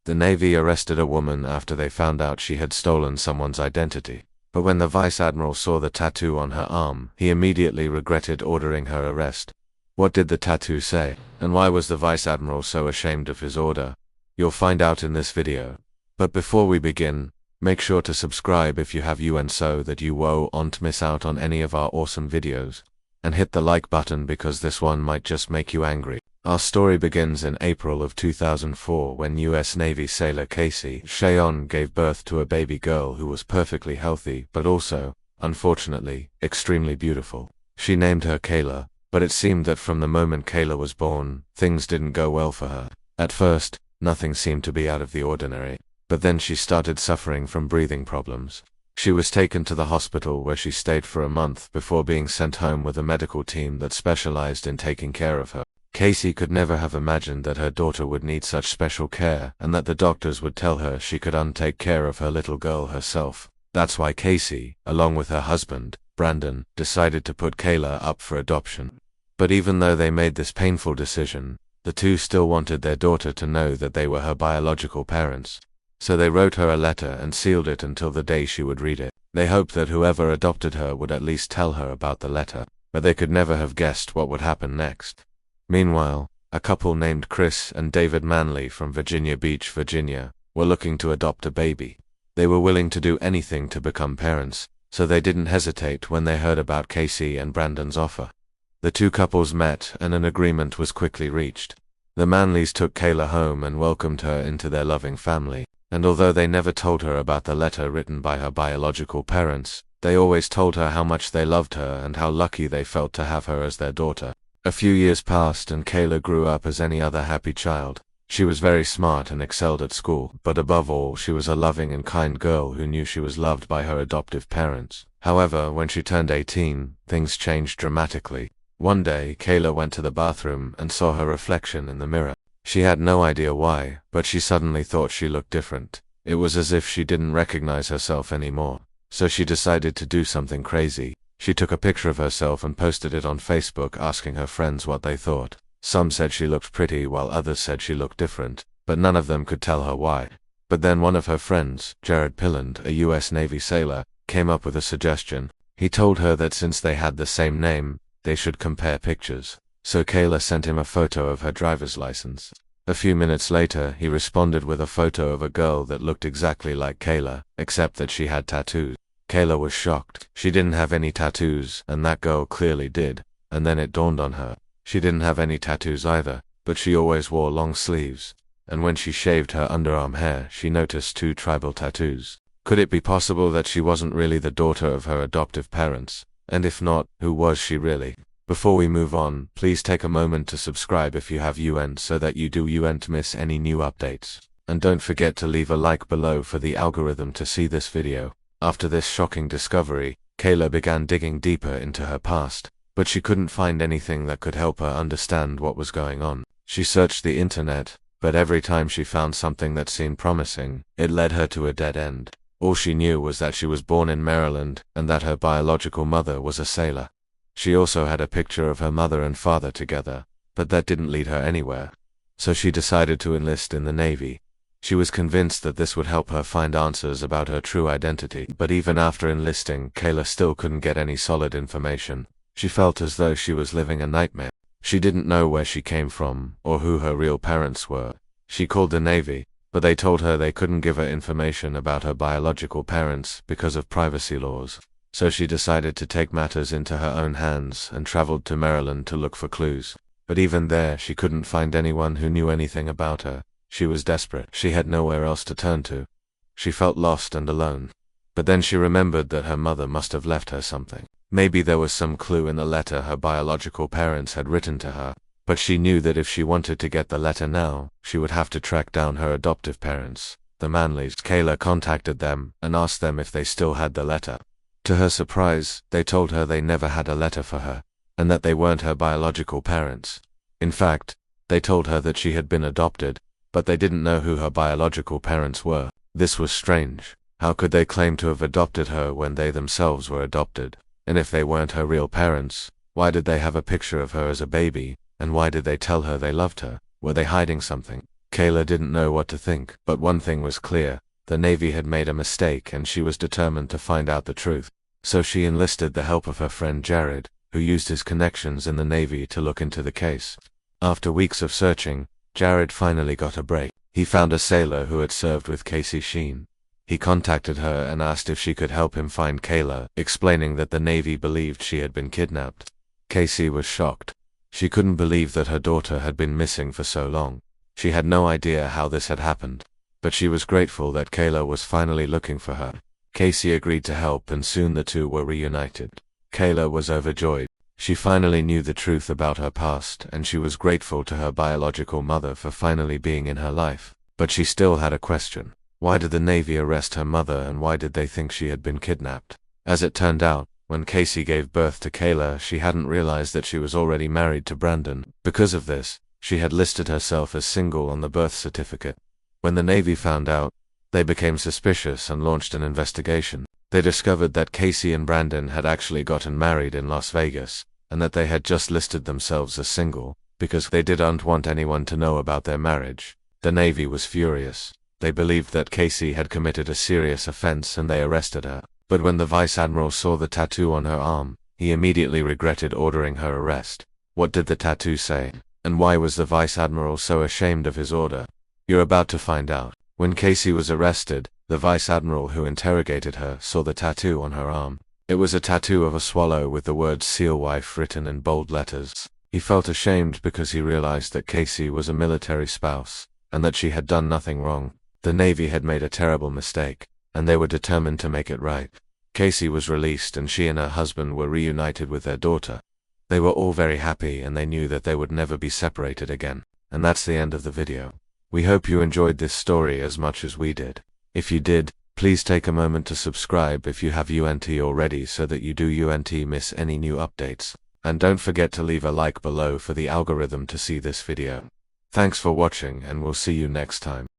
The Navy arrested a woman after they found out she had stolen someone's identity. But when the Vice Admiral saw the tattoo on her arm, he immediately regretted ordering her arrest. What did the tattoo say? And why was the Vice Admiral so ashamed of his order? You'll find out in this video. But before we begin, make sure to subscribe if you have UN so that you won't miss out on any of our awesome videos. And hit the like button because this one might just make you angry. Our story begins in April of 2004 when US Navy sailor Casey Shayon gave birth to a baby girl who was perfectly healthy but also, unfortunately, extremely beautiful. She named her Kayla, but it seemed that from the moment Kayla was born, things didn't go well for her. At first, nothing seemed to be out of the ordinary, but then she started suffering from breathing problems. She was taken to the hospital where she stayed for a month before being sent home with a medical team that specialized in taking care of her. Casey could never have imagined that her daughter would need such special care and that the doctors would tell her she could take care of her little girl herself. That's why Casey, along with her husband, Brandon, decided to put Kayla up for adoption. But even though they made this painful decision, the two still wanted their daughter to know that they were her biological parents. So they wrote her a letter and sealed it until the day she would read it. They hoped that whoever adopted her would at least tell her about the letter, but they could never have guessed what would happen next. Meanwhile, a couple named Chris and David Manley from Virginia Beach, Virginia, were looking to adopt a baby. They were willing to do anything to become parents, so they didn't hesitate when they heard about Casey and Brandon's offer. The two couples met and an agreement was quickly reached. The Manleys took Kayla home and welcomed her into their loving family. And although they never told her about the letter written by her biological parents, they always told her how much they loved her and how lucky they felt to have her as their daughter. A few years passed and Kayla grew up as any other happy child. She was very smart and excelled at school, but above all, she was a loving and kind girl who knew she was loved by her adoptive parents. However, when she turned 18, things changed dramatically. One day, Kayla went to the bathroom and saw her reflection in the mirror. She had no idea why, but she suddenly thought she looked different. It was as if she didn't recognize herself anymore. So she decided to do something crazy. She took a picture of herself and posted it on Facebook asking her friends what they thought. Some said she looked pretty while others said she looked different, but none of them could tell her why. But then one of her friends, Jared Pilland, a US Navy sailor, came up with a suggestion. He told her that since they had the same name, they should compare pictures. So Kayla sent him a photo of her driver's license. A few minutes later, he responded with a photo of a girl that looked exactly like Kayla, except that she had tattoos. Kayla was shocked. She didn't have any tattoos, and that girl clearly did. And then it dawned on her. She didn't have any tattoos either, but she always wore long sleeves. And when she shaved her underarm hair, she noticed 2 tribal tattoos. Could it be possible that she wasn't really the daughter of her adoptive parents? And if not, who was she really? Before we move on, please take a moment to subscribe if you have UN so that you don't miss any new updates. And don't forget to leave a like below for the algorithm to see this video. After this shocking discovery, Kayla began digging deeper into her past, but she couldn't find anything that could help her understand what was going on. She searched the internet, but every time she found something that seemed promising, it led her to a dead end. All she knew was that she was born in Maryland and that her biological mother was a sailor. She also had a picture of her mother and father together, but that didn't lead her anywhere. So she decided to enlist in the Navy. She was convinced that this would help her find answers about her true identity, but even after enlisting, Kayla still couldn't get any solid information. She felt as though she was living a nightmare. She didn't know where she came from, or who her real parents were. She called the Navy, but they told her they couldn't give her information about her biological parents because of privacy laws. So she decided to take matters into her own hands and traveled to Maryland to look for clues. But even there, she couldn't find anyone who knew anything about her. She was desperate. She had nowhere else to turn to. She felt lost and alone. But then she remembered that her mother must have left her something. Maybe there was some clue in the letter her biological parents had written to her. But she knew that if she wanted to get the letter now, she would have to track down her adoptive parents, the Manleys. Kayla contacted them and asked them if they still had the letter. To her surprise, they told her they never had a letter for her, and that they weren't her biological parents. In fact, they told her that she had been adopted, but they didn't know who her biological parents were. This was strange. How could they claim to have adopted her when they themselves were adopted? And if they weren't her real parents, why did they have a picture of her as a baby, and why did they tell her they loved her? Were they hiding something? Kayla didn't know what to think, but one thing was clear. The Navy had made a mistake and she was determined to find out the truth. So she enlisted the help of her friend Jared, who used his connections in the Navy to look into the case. After weeks of searching, Jared finally got a break. He found a sailor who had served with Casey Sheen. He contacted her and asked if she could help him find Kayla, explaining that the Navy believed she had been kidnapped. Casey was shocked. She couldn't believe that her daughter had been missing for so long. She had no idea how this had happened, but she was grateful that Kayla was finally looking for her. Casey agreed to help and soon the two were reunited. Kayla was overjoyed. She finally knew the truth about her past and she was grateful to her biological mother for finally being in her life. But she still had a question. Why did the Navy arrest her mother and why did they think she had been kidnapped? As it turned out, when Casey gave birth to Kayla, she hadn't realized that she was already married to Brandon. Because of this, she had listed herself as single on the birth certificate. When the Navy found out, they became suspicious and launched an investigation. They discovered that Casey and Brandon had actually gotten married in Las Vegas, and that they had just listed themselves as single, because they didn't want anyone to know about their marriage. The Navy was furious. They believed that Casey had committed a serious offense and they arrested her. But when the Vice Admiral saw the tattoo on her arm, he immediately regretted ordering her arrest. What did the tattoo say? And why was the Vice Admiral so ashamed of his order? You're about to find out. When Casey was arrested, the Vice Admiral who interrogated her saw the tattoo on her arm. It was a tattoo of a swallow with the word SEAL wife written in bold letters. He felt ashamed because he realized that Casey was a military spouse, and that she had done nothing wrong. The Navy had made a terrible mistake, and they were determined to make it right. Casey was released and she and her husband were reunited with their daughter. They were all very happy and they knew that they would never be separated again. And that's the end of the video. We hope you enjoyed this story as much as we did. If you did, please take a moment to subscribe if you have UNT already so that you do UNT miss any new updates. And don't forget to leave a like below for the algorithm to see this video. Thanks for watching and we'll see you next time.